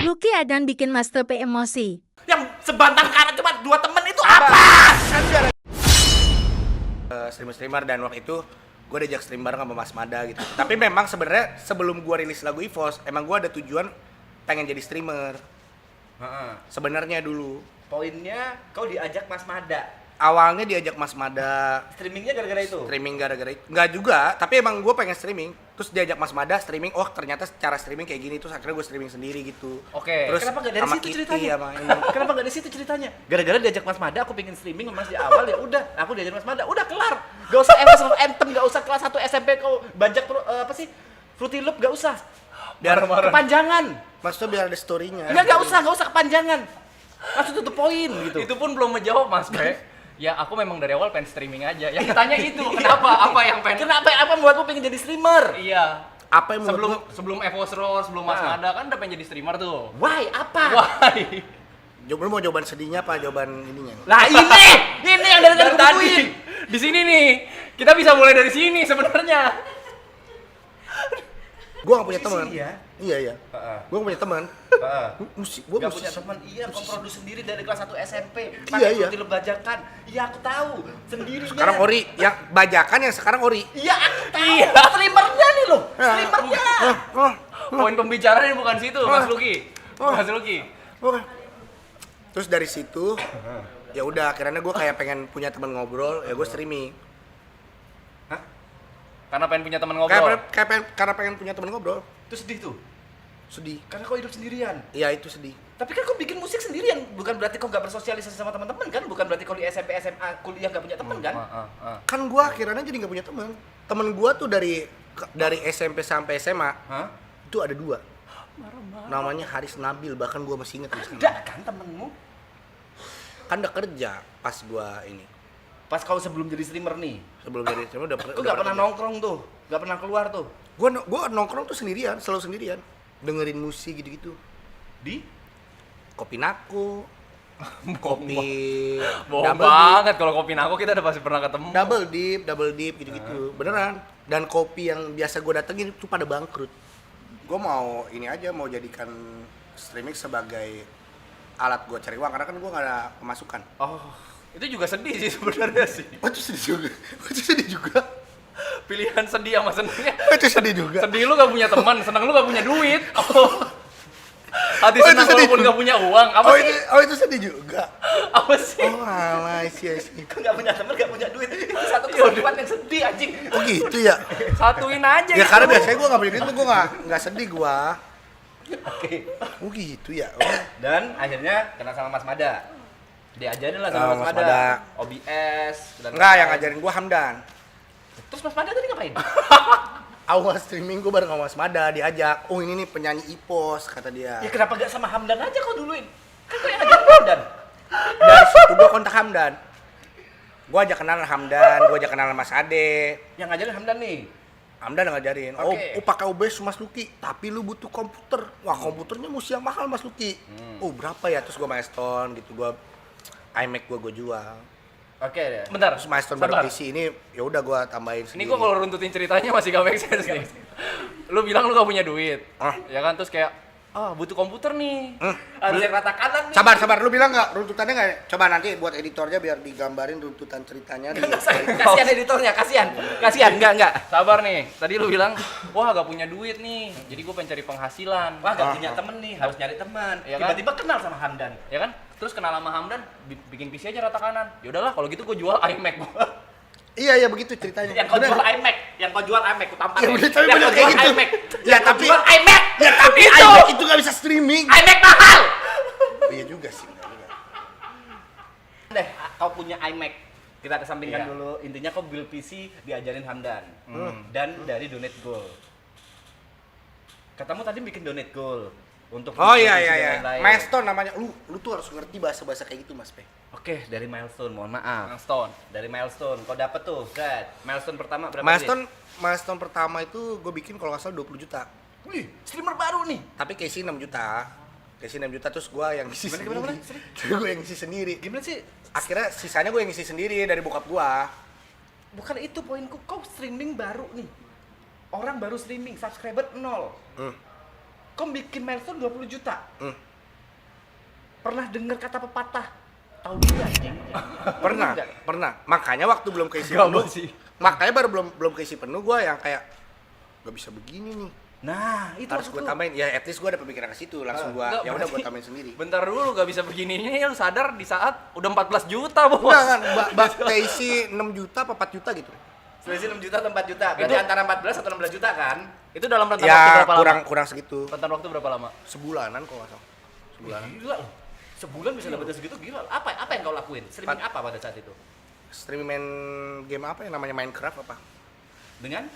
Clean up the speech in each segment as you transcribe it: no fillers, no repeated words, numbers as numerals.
Lucky Adan bikin Master P emosi. Yang sebatang kara cuma 2 temen itu apa? Streamer-streamer dan waktu itu gue diajak stream bareng sama Mas Mada gitu. Tapi memang sebenarnya sebelum gue rilis lagu EVOS, emang gue ada tujuan pengen jadi streamer. Sebenarnya dulu. Poinnya kau diajak Mas Mada. Awalnya diajak Mas Mada Streamingnya gara-gara itu? streaming gara-gara itu. Enggak juga, tapi emang gue pengen streaming. Terus diajak Mas Mada streaming, oh ternyata cara streaming kayak gini. Terus akhirnya gue streaming sendiri gitu. Oke. Terus Kenapa gak dari sama situ Kitty ceritanya? sama ini. Kenapa gak dari situ ceritanya? Gara-gara diajak Mas Mada, aku pengen streaming Mas di awal ya udah, aku diajak Mas Mada, udah kelar. Gak usah Emerald of Anthem, gak usah kelas 1 SMP kau bajak apa sih? Fruity Loop gak usah. Biar Kepanjangan. maksudnya biar ada story-nya. Gak usah kepanjangan. Langsung to the point gitu. Itu pun belum menjawab Mas Pe. Ya aku memang dari awal pengen streaming aja. Yang ditanya itu kenapa? Apa yang pengen? Kenapa membuatmu pengen jadi streamer? Iya. Apa yang menurut Sebelum Evos Rose, sebelum Mas Mada kan udah pengen jadi streamer tuh. Why? Apa? Why? lu mau jawaban sedihnya apa jawaban ininya? Lah ini yang dari Dan tadi tadi di sini nih kita bisa mulai dari sini sebenarnya. Gua gak punya teman. Musisi ya? Iya. Gua gak punya teman. Gua Gak punya musisi. teman, iya kau produksi sendiri dari kelas 1 SMP. Iya. Fruity Loop bajakan. Iya aku tahu, sendirinya. Sekarang Ori, yang bajakan yang sekarang Ori. Iya aku tahu. Streamernya nih loh, streamernya. Poin pembicaraan bukan situ, Mas Lucky. Oh. Mas Lucky. Oke. Terus dari situ ya udah akhirnya gue kayak pengen punya teman ngobrol, ya gue streaming. Karena pengen punya teman ngobrol. Karena pengen punya teman ngobrol. Itu sedih tuh, Sedih. karena kau hidup sendirian. Iya itu sedih. Tapi kan kau bikin musik sendirian, bukan berarti kau gak bersosialisasi sama teman-teman kan? Bukan berarti kau di SMP, SMA, kuliah gak punya teman kan? Kan gue akhirnya jadi nggak punya teman. Temen gue tuh dari SMP sampai SMA Hah? itu ada 2. Namanya Haris Nabil, bahkan gue masih inget sampai Ada sekarang. kan temenmu? Kan udah kerja pas gue ini. Pas kau sebelum jadi streamer nih, Sebelum dari SMA udah kau gak pernah nongkrong tuh, gak pernah keluar tuh. Gue nongkrong tuh sendirian, selalu sendirian. Dengerin musik gitu-gitu. Di? Kopi Nako, kopi Bohong double banget kalau kopi nako kita udah pasti pernah ketemu. double dip gitu-gitu. Beneran. Dan kopi yang biasa gue datengin itu pada bangkrut. Gue mau ini aja, mau jadikan streaming sebagai alat gue cari uang karena kan gue gak ada pemasukan. Oh, itu juga sedih sih sebenarnya sih. Oh itu sedih juga. Itu sedih juga. Pilihan sedih sama senengnya. Itu sedih juga. Sedih lu gak punya teman, seneng lu gak punya duit. Hati Oh, itu senang sedih walaupun juga. gak punya uang. Apa sih? Itu sedih juga. Apa sih? Oh alah, sih. Kau gak punya teman, gak punya duit. Itu satu kehidupan yang sedih anjing. Oh gitu ya. Satuin aja Ya gitu. karena biasanya gue gak punya duit, gue gak sedih gue. Oke. Oh gitu ya. Oh. Dan akhirnya kenal sama Mas Mada. Diajarin lah Sama sama Mas Mas Mada. Mada. OBS dan Enggak, yang lain-lain. ngajarin gue Hamdan. Terus Mas Mada tadi ngapain? Awal streaming gue bareng sama Mas Mada, diajak. Oh ini nih penyanyi Ipos, kata dia. Ya kenapa gak sama Hamdan aja kau duluin? Kan kau yang ngajarin Hamdan. Dari situ gue kontak Hamdan. Gue ajak kenalan Hamdan, gue ajak kenalan Mas Ade. Yang ngajarin Hamdan nih. Hamdan yang ngajarin. Oke. Oh pakai OBS Mas Lucky, tapi lu butuh komputer. Wah komputernya mesti yang mahal Mas Lucky. Oh berapa ya? Terus gue milestone gitu, gue iMac gue jual. Oke deh. Bentar. Terus milestone baru sabar. PC ini ya udah gue tambahin Ini sendiri. gua kalau runtutin ceritanya masih gak make sense nih. Lu bilang lu gak punya duit. Ah. Ya kan terus kayak butuh komputer nih. Harus yang rata kanan nih. Sabar, lu bilang nggak runtutannya nggak? Coba nanti buat editornya biar digambarin runtutan ceritanya. Kasihan editornya, kasihan. Enggak. Sabar nih. Tadi lu bilang, "Wah, gak punya duit nih. Jadi gua pengen cari penghasilan." Wah gak punya temen nih, harus nyari temen. Iya kan? Tiba-tiba kenal sama Hamdan. Ya kan? Terus kenal sama Hamdan, bikin PC aja rata kanan. Ya udahlah kalau gitu gua jual iMac gua. Iya begitu ceritanya. Yang kau Bener. jual iMac, yang kau jual iMac, ku tampar. Ya udah, tapi yang bener kau kayak jual gitu. iMac. Ya, Yang kau tapi- jual iMac. Ya tapi Itu. iMac itu nggak bisa streaming. iMac mahal. Oh, iya juga sih. bener juga. Deh, kau punya iMac. Kita kesampingkan Iya. dulu. Intinya kau build PC diajarin Hamdan. Dan dari Donate Goal. Katamu tadi bikin Donate Goal untuk Oh build iya PC iya dan iya. lain-lain. Milestone namanya. Lu tuh harus ngerti bahasa kayak gitu Mas Pe. Oke, dari milestone, mohon maaf. Milestone. Dari milestone, kau dapet tuh, Fred. Milestone pertama berapa? Milestone pertama itu gue bikin kalau nggak salah 20 juta. Wih, streamer baru nih. Tapi Casey 6 juta. Casey 6 juta terus gue yang ngisi Gimana? sendiri. Gue yang ngisi sendiri. Gimana sih? Akhirnya sisanya gue yang ngisi sendiri dari bokap gue. Bukan itu poinku, kau streaming baru nih. Orang baru streaming, subscriber 0. kau bikin milestone 20 juta. Pernah dengar kata pepatah? Tahu diri anjing. Pernah. Makanya waktu belum keisi Gak penuh. sih. Makanya baru belum keisi penuh gue yang kayak gak bisa begini nih. Nah, itu Harus gue tambahin. Ya at least gue ada pemikiran ke situ. Langsung gue Enggak, ya udah gue berarti- tambahin sendiri. Bentar dulu gak bisa begininya lu sadar di saat udah 14 juta, Bos. Enggak kan, keisi 6 juta apa 4 juta gitu. selisih 6 juta atau 4 juta. Berarti Itu- antara 14 atau 16 juta kan? Itu dalam rentang waktu Ya berapa lama? kurang segitu. Rentang waktu berapa lama? Sebulanan kok nggak salah. Sebulanan. Gila loh. Sebulan bisa dapat segitu gila. Apa yang kau lakuin? Streaming apa pada saat itu? Streaming main game apa ya namanya Minecraft apa? Dengan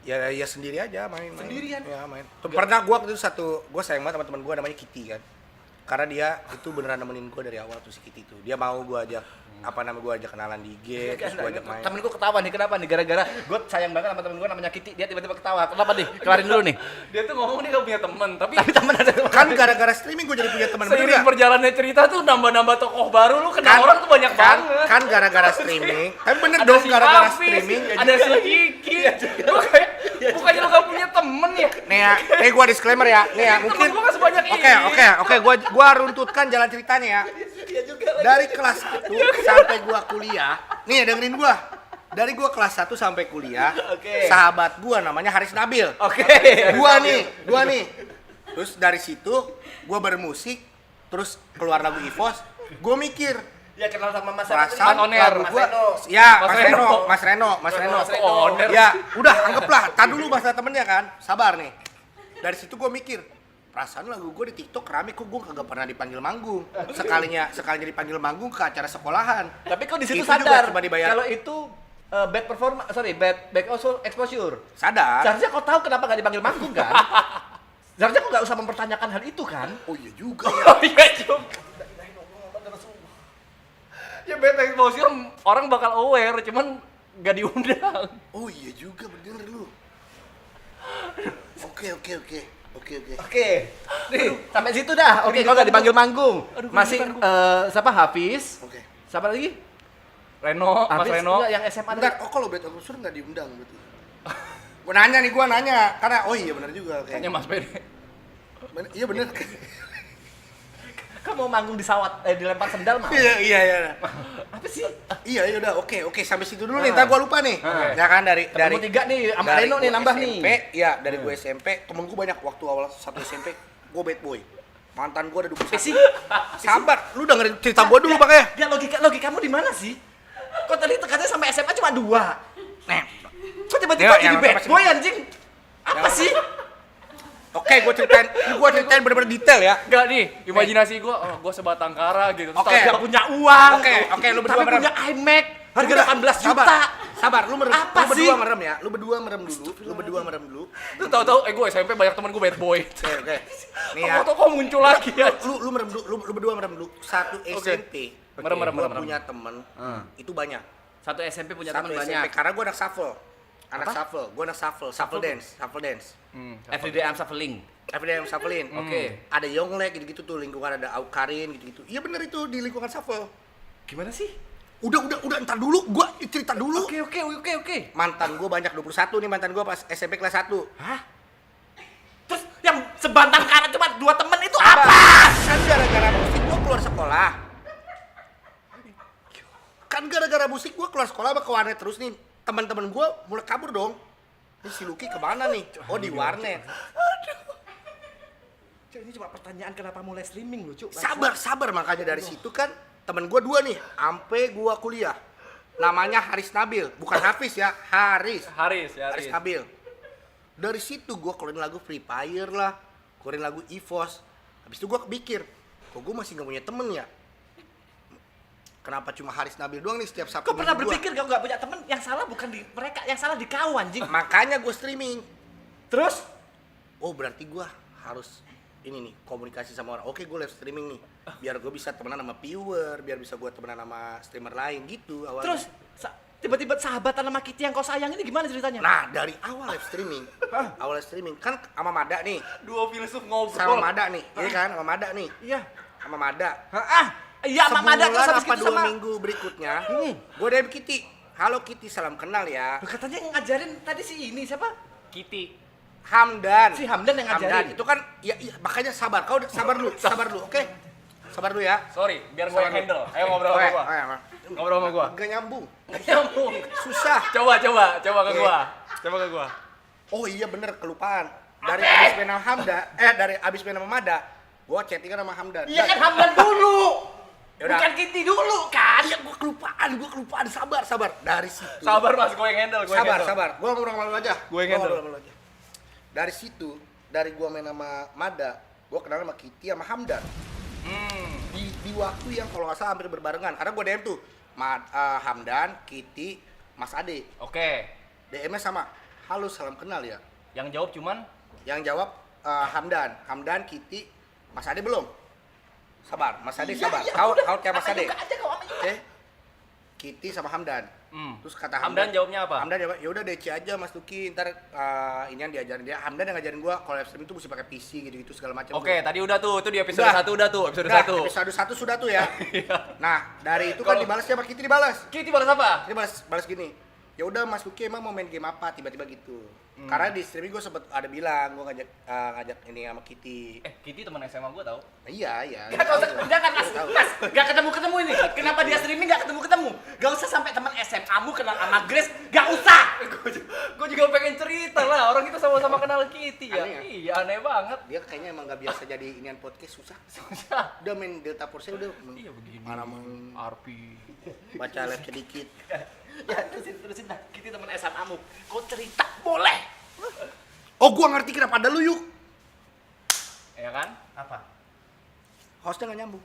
Ya sendiri aja main. Sendirian? Ya main. Pernah gua waktu itu gua sayang banget sama teman gua namanya Kitty kan. Karena dia itu beneran nemenin gua dari awal tuh si Kitty itu. Dia mau gua ajak gua ajak kenalan di IG, terus gua ajak main. Temen gue ketawa nih, kenapa nih? Gara-gara gue sayang banget sama temen gue namanya Kitty, dia tiba-tiba ketawa. Kenapa nih? Kelarin dulu nih. Dia tuh ngomong dia gak punya temen, tapi Tapi temen ada temen. Kan gara-gara streaming gua jadi punya teman seiring bener. perjalannya cerita tuh nambah-nambah tokoh baru lu kenal orang tuh banyak banget. Kan gara-gara streaming. Tapi bener Ada dong si gara-gara Hafiz, streaming. ada si Kiki. Lu kayak bukannya lu gak punya temen ya? Nih gua disclaimer ya. Nih ya, mungkin Temen gua gak sebanyak ini. Oke, gua runtutkan jalan ceritanya ya. Dari kelas 1 sampai gua kuliah. Nih dengerin gua. Dari gua kelas 1 sampai kuliah. Oke. Sahabat gua namanya Haris Nabil. Oke. Gua nih. Terus dari situ gua bermusik, terus keluar lagu Ivos, gua mikir Ya kenal sama Mas perasaan Mas Oner, lagu Mas gua, Reno. ya Mas Mas Reno. Reno, Mas Reno. Mas Reno. Oner. Ya, udah anggaplah, tar dulu masalah temennya kan, sabar nih. Dari situ gue mikir, perasaan lagu gue di TikTok rame kok gue kagak pernah dipanggil manggung. Sekalinya dipanggil manggung ke acara sekolahan. Tapi kok di situ Itu juga sadar cuma dibayar. kalau itu bad exposure. Sadar. Seharusnya kau tahu kenapa gak dipanggil manggung kan? Seharusnya kau gak usah mempertanyakan hal itu kan? Oh iya juga ya. Oh iya juga. Ya beta exposure orang bakal aware, cuman gak diundang. Oh iya juga bener lu. Oke. Oke. Nih, sampai situ dah. Oke, kau gak dipanggil manggung. Masih siapa? Hafiz. Oke. Siapa lagi? Mas Hafiz Reno. enggak, yang SMA Bentar, kalau bad exposure nggak diundang berarti. Gue nanya, karena oh iya bener juga Tanya kayak. Mas Pede. Iya bener. Kamu mau manggung di sawat, dilempar sendal mau? Iya. Apa sih? Iya udah oke sampai situ dulu nih, ntar gua lupa nih. Ah. Ya kan dari Ketemu tiga nih, sama dari Reno nih gua nambah SMP, nih. Iya, dari gue SMP, temen gue banyak waktu awal satu SMP, gue bad boy. Mantan gue ada 21. sih? Sabar, lu dengerin cerita gue dulu makanya. Ya logikamu di mana sih? Kok tadi katanya sampai SMA cuma 2. Nih. Kok tiba-tiba Ya, jadi yang bad apa sih? boy anjing? Apa Yang- sih? Oke, gue ceritain bener-bener detail ya. Enggak nih, imajinasi gua, gua sebatang kara gitu. Terus Oke. tahu- Gak punya uang. Oke, lu berdua Tapi merem. punya iMac. Harga Udah, 18 juta. Sabar, lu Apa berdua sih? merem ya. Lu berdua merem dulu. Lu tahu-tahu gue SMP banyak temen gue bad boy. Oke. Nih ya. Kok kok muncul lagi ya? Lu merem dulu, lu berdua merem dulu. Satu SMP. Merem. Gua punya temen, itu banyak. Satu SMP punya Satu teman SMP banyak. karena gue anak shuffle. Gue anak shuffle dance. Everyday I'm shuffling. Everyday I'm shufflein. Oke. Ada Yonglek gitu-gitu tuh, lingkungan ada Aukarin gitu-gitu. Iya bener itu di lingkungan shuffle. Gimana sih? Udah, entar dulu, gua cerita dulu. Oke. Mantan gue banyak 21 nih, mantan gue pas SMP kelas 1. Hah? Terus yang sebantang karat cuma 2 temen itu Sabar. apa? Kan gara-gara musik gue keluar sekolah. Keluar sekolah ke warnet terus nih. Teman-teman gue mulai kabur dong. Ini si Lucky kemana nih? Oh di warnet. Cuk, ini cuma pertanyaan kenapa mulai streaming lu, Cuk. Sabar makanya dari situ kan temen gue 2 nih, ampe gue kuliah. Namanya Haris Nabil, bukan Hafiz ya, Haris Nabil. Dari situ gue keluarin lagu Free Fire lah, keluarin lagu EVOS. Habis itu gue kepikir, kok gue masih gak punya temen ya? Kenapa cuma Haris Nabil doang nih setiap Sabtu? Kok pernah Minggu gua? berpikir kau gak punya temen? Yang salah bukan di mereka, yang salah di kau anjing. Makanya gue streaming. Terus? Oh berarti gue harus ini nih komunikasi sama orang. Oke gue live streaming nih, biar gue bisa temenan sama viewer, biar bisa gue temenan sama streamer lain gitu awalnya. Terus tiba-tiba sahabatan sama Kitty yang kau sayang ini gimana ceritanya? Nah dari awal live streaming kan sama Mada nih, Dua filsuf ngobrol. sama Mada nih, iya kan sama Mada nih, Iya. sama Mada. Iya, sama Mada terus habis apa gitu 2 sama. minggu berikutnya, gue DM Kitty. Halo Kitty, salam kenal ya. Loh, katanya yang ngajarin tadi si ini siapa? Kitty. Hamdan. Si Hamdan yang ngajarin. Itu kan ya, makanya sabar. Kau sabar dulu, oke? Sabar dulu ya. Sorry, biar gue yang handle. Ayo ngobrol sama gua. Ngobrol sama gua. Gak nyambung. Nyambung. Susah. Coba ke Oke. gua. Coba ke gua. Oh iya bener, kelupaan. Dari abis main sama Hamda, dari abis main sama Mada, gua chattingan sama Hamdan. Iya kan Hamdan dulu. Yaudah. Bukan Kitty dulu kan. Iya, gua kelupaan. Sabar. Dari situ. Sabar Mas, gue yang handle, Sabar. Gua ngobrol sama lu aja. Gua yang handle. ngobrol sama lu aja. Dari situ, dari gua main sama Mada, gua kenal sama Kitty sama Hamdan. Di waktu yang kalau nggak salah hampir berbarengan. Karena gua DM tuh Hamdan, Kitty, Mas Ade. Oke. DM-nya sama. Halo, salam kenal ya. Yang jawab cuman Yang jawab Hamdan, Kitty, Mas Ade belum. Sabar, Mas Ade sabar. Kau kayak Mas Ade. Oke. Kitty sama Hamdan. Terus kata Hamdan jawabnya apa? Hamdan jawab, ya udah DC aja Mas Luki, ntar ini yang diajarin dia. Hamdan yang ngajarin gua kalau live stream itu mesti pakai PC gitu-gitu segala macam. Oke, tadi udah tuh, itu di episode Udah. 1 udah tuh, episode Nah, 1. episode 1 sudah tuh ya. Iya. Nah, dari itu kan Kalau- dibalas sama Kitty dibalas. Kitty balas apa? Dia balas gini. Ya udah Mas Luki emang mau main game apa tiba-tiba gitu. Karena di streaming gue sempet ada bilang gue ngajak ini sama Kitty. Kitty teman SMA gua tau. Iya. Jangan mas, gak ketemu ini. Kenapa dia streaming gak ketemu? Gak usah sampai teman SMA-mu kenal sama Grace, gak usah. Gue juga pengen cerita lah, orang kita sama-sama kenal Kitty ya. Aneh ya? Iya, aneh banget. Dia kayaknya emang gak biasa jadi inian podcast, susah. Susah. Udah main Delta Force udah. Iya begini. Mana Arpi. baca live sedikit. Ya terusin dah. Kitty teman SMA-mu. Kau cerita boleh. Oh gua ngerti kenapa ada lu yuk. Ya kan? Apa? Hostnya gak nyambung.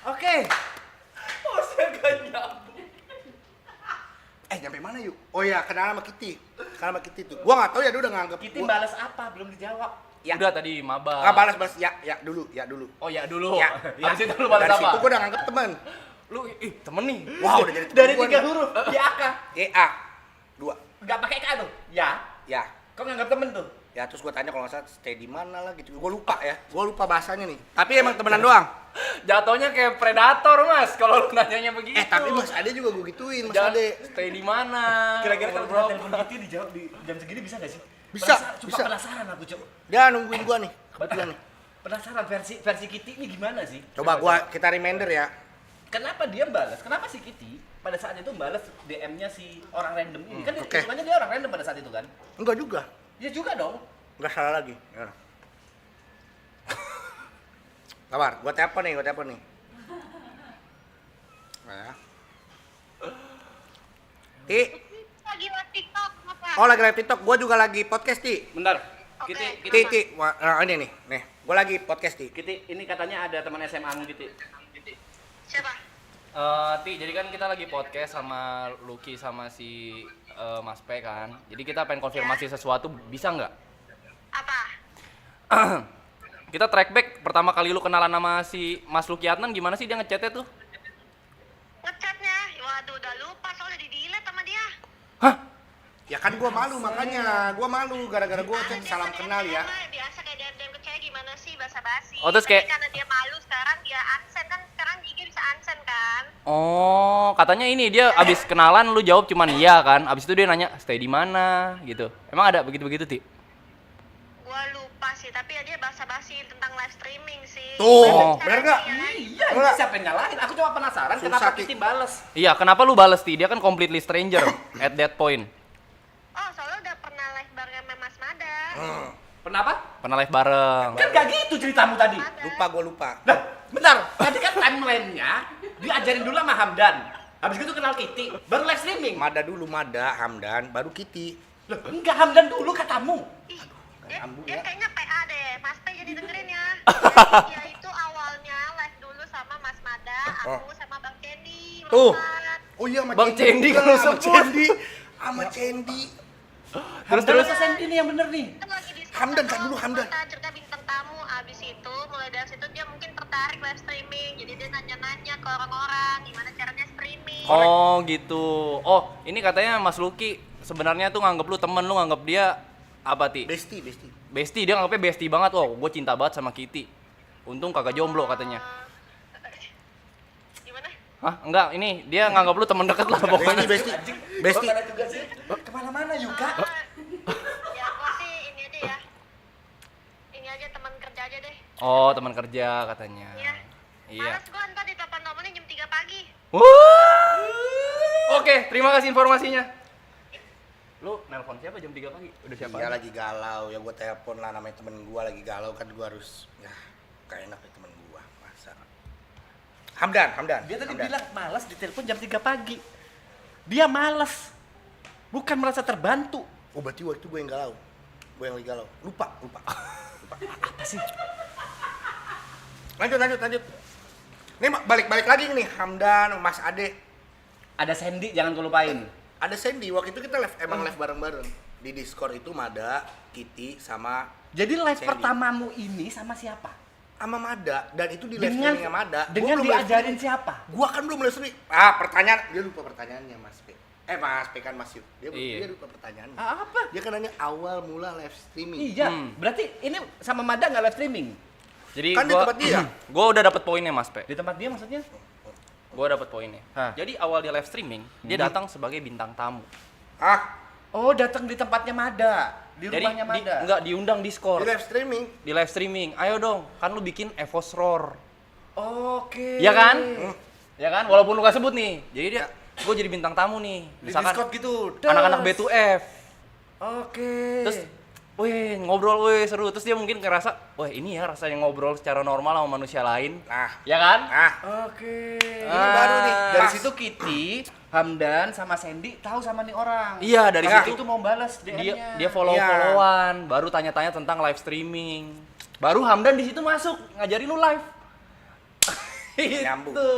Oke. Nyampe mana yuk? Oh iya, kenal sama Kitty. Tuh. Gua gak tahu ya dia udah nganggep Kitty gua. balas apa? Belum dijawab. Ya. Udah tadi maba. Nggak balas ya dulu. Oh ya dulu. Ya. Habis itu lu balas Dari apa? situ gua udah nganggep teman. Lu temen nih. Wah, udah jadi temen Dari gua 3 nih. huruf. Ya K. EA 2. Gak pakai K tuh. Ya. Ya. Kau nganggap temen tuh. Ya terus gua tanya kalau nggak salah stay di mana lah gitu. Gua lupa bahasanya nih. Tapi emang temenan doang. Jatuhnya kayak predator, Mas. Kalau lu nanyanya begitu. Tapi Mas Ade juga gua gituin, Mas Jangan Ade. stay di mana? Kira-kira kalau Ngobrol kita telepon apa? Kitty dijawab di jam segini bisa gak sih? Bisa, Cuma bisa. penasaran aku, Cok. Dia nungguin gua nih. Kebetulan nih. Penasaran versi Kitty ini gimana sih? Coba kita reminder ya. Kenapa dia balas? Kenapa si Kitty pada saat itu balas DM-nya si orang random ini? Kan oke. hitungannya dia orang random pada saat itu kan? Enggak juga. Ya juga dong. Enggak salah lagi. Ya. Sabar, gua telepon nih. Nah. Ti, Lagi live TikTok apa? oh lagi live TikTok, gua juga lagi podcast, Ti. Bentar. Oke. Ti. Ini nih. Nih, gua lagi podcast, Ti. Kitty, ini katanya ada teman SMA-mu Kitty. Siapa? Ti, jadi kan kita lagi podcast sama Lucky sama si Mas P kan. Jadi kita pengen konfirmasi sesuatu, bisa nggak? Apa? Kita track back pertama kali lu kenalan sama si Mas Lucky Adnan, gimana sih dia ngechatnya tuh? Ngechatnya? Waduh, udah lupa soalnya di-delete sama dia. Hah? Ya kan gua malu makanya. Gua malu gara-gara gua Ada chat biasa salam DM, kenal ya. Biasa kayak DM ke cewek gimana sih basa-basi. Oh, terus Tapi kayak- karena dia malu sekarang dia unsend kan, sekarang IG bisa unsend kan. Oh, katanya ini dia abis kenalan lu jawab cuman iya kan. Abis itu dia nanya stay di mana gitu. Emang ada begitu-begitu, Ti? Gua lupa sih, tapi ya dia basa-basi tentang live streaming sih. Tuh, Gimana bener nggak? caranya? Iya, ini Enggak. siapa yang nyalahin? Aku cuma penasaran Susah, kenapa Ki. Kitty balas. Iya, kenapa lu bales, Ti? Dia kan completely stranger at that point. Oh, soalnya udah pernah live bareng sama Mas Mada. Kenapa? Pernah live bareng. Kan gak gitu ceritamu tadi. Gua lupa. Nah, bentar. Tadi kan timeline-nya diajarin dulu sama Hamdan. Habis itu kenal Kitty, baru live streaming. Mada dulu, Hamdan, baru Kitty. Loh, enggak Hamdan dulu katamu. Ih, dia nyambung dia ya. kayaknya PA deh, Mas P jadi dengerin ya. Jadi dia itu awalnya live dulu sama Mas Mada, aku sama Bang Cendi. Tuh. Lompat. Oh iya sama Bang Cendi juga, kalau sama sebut. Cendi. Sama Cendi. Terus SMD nih yang bener nih. Itu lagi di Hamdan, kan dulu, Hamdan. Cerita bintang tamu, abis itu mulai dari situ dia mungkin tertarik live streaming. Jadi dia nanya-nanya ke orang-orang gimana caranya streaming. Oh, gitu. Oh, ini katanya Mas Lucky sebenarnya tuh nganggep lu temen, lu nganggep dia apa, Ti? Bestie. Bestie, dia nganggepnya bestie banget. Oh, gue cinta banget sama Kitty. Untung kagak jomblo katanya. Gimana? Hah? Enggak, ini dia nganggap lu teman dekat lah pokoknya. Besti. Kemana-mana juga. Ya gua sih ini aja ya. Ini aja teman kerja aja deh. Oh, teman kerja katanya. Iya. Iya. Males gua ntar ditelepon nomornya jam 3 pagi. Oke, terima kasih informasinya. Lu nelpon siapa jam 3 pagi? Udah siapa? Dia lagi galau, ya gua telepon lah, namanya temen gua lagi galau kan gua harus ya gak enak ya temen gua, masa. Hamdan. Dia tadi Hamdan. bilang malas ditelepon jam 3 pagi. Dia malas. Bukan merasa terbantu. Oh berarti waktu gue yang galau. Gue yang lagi galau. Lupa. Apa sih? Lanjut. Nih balik lagi nih Hamdan, Mas Ade. Ada Sandy, jangan kau lupain. Ada Sandy, waktu itu kita emang live bareng-bareng. Di Discord itu Mada, Kitty, sama Jadi live Sandy. pertamamu ini sama siapa? sama Mada, dan itu di live Dengan streaming Mada. dengan diajarin siapa? Gua kan belum mulai streaming. Pertanyaan, dia lupa pertanyaannya Mas P. Mas P kan Mas Yud. Dia Iya. lupa pertanyaannya. Apa? Dia kan nanya awal mula live streaming. Iya. Berarti ini sama Mada nggak live streaming? Jadi Kan di tempat dia. Gua udah dapet poinnya, Mas Pe. Di tempat dia maksudnya? Gua dapet poinnya. Hah. Jadi awal dia live streaming, dia datang sebagai bintang tamu. Oh, datang di tempatnya Mada, di Jadi rumahnya Mada. enggak diundang Di Discord. live streaming. Di live streaming. Ayo dong, kan lu bikin Evos Roar. Oke. Iya kan? Ya kan? Walaupun lu gak sebut nih. Jadi dia gue jadi bintang tamu nih. Di Misalkan Discord gitu. anak-anak B2F. Oke. Terus wih, ngobrol wih seru. Terus dia mungkin ngerasa, wah ini ya rasanya ngobrol secara normal sama manusia lain. Nah, Ya kan? Oke. Ini baru nih. Dari Pas. situ Kitty, Hamdan sama Sandy tahu sama nih orang. Iya, dari Nah, situ itu mau balas DM-nya. dia follow-followan, baru tanya-tanya tentang live streaming. Baru Hamdan di situ masuk ngajarin lu live. Nyambung. Itu.